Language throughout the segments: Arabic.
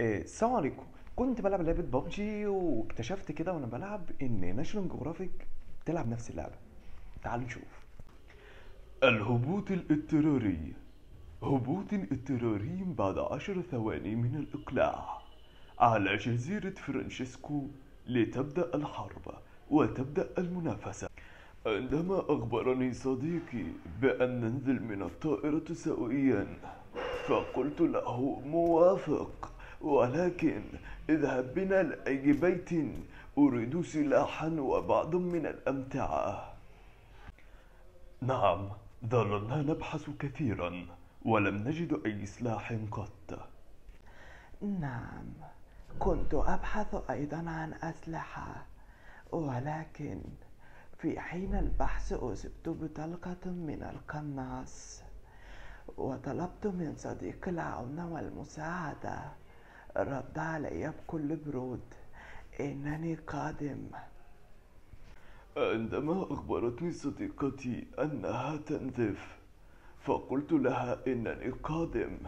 السلام عليكم. كنت بلعب لعبة بابجي واكتشفت كده وانا بلعب ان ناشونال جغرافيك بتلعب نفس اللعبة. تعالوا نشوف. الهبوط الاضطراري. هبوط اضطراري بعد 10 ثواني من الإقلاع على جزيرة فرانشيسكو لتبدأ الحرب وتبدأ المنافسة. عندما أخبرني صديقي بأن ننزل من الطائرة سويا فقلت له موافق، ولكن اذهب بنا لأي بيت، أريد سلاحا وبعض من الأمتعة. نعم، ظللنا نبحث كثيرا ولم نجد أي سلاح قط. نعم، كنت أبحث أيضا عن أسلحة، ولكن في حين البحث أصبت بطلقة من القناص، وطلبت من صديقي العون والمساعدة. رد علي بكل برود: إنني قادم. عندما أخبرتني صديقتي أنها تنزف فقلت لها إنني قادم،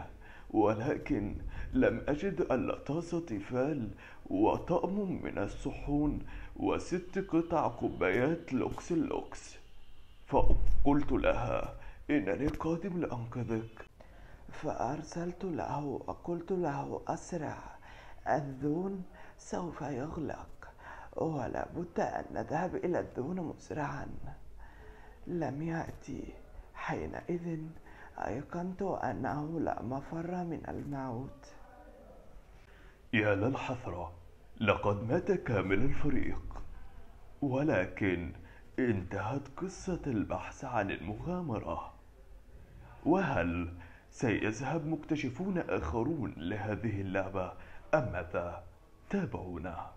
ولكن لم أجد إلا طاسة تيفال وطقم من الصحون و6 قطع كوبايات لوكس اللوكس، فقلت لها إنني قادم لأنقذك. فأرسلت له وقلت له: أسرع، الذون سوف يغلق، ولا بد أن نذهب إلى الذون مسرعا. لم يأتي. حينئذ أيقنت أنه لا مفر من الموت. يا للحسرة، لقد مات كامل الفريق، ولكن انتهت قصة البحث عن المغامرة. وهل سيذهب مكتشفون آخرون لهذه اللعبة أم ماذا؟ تابعونا.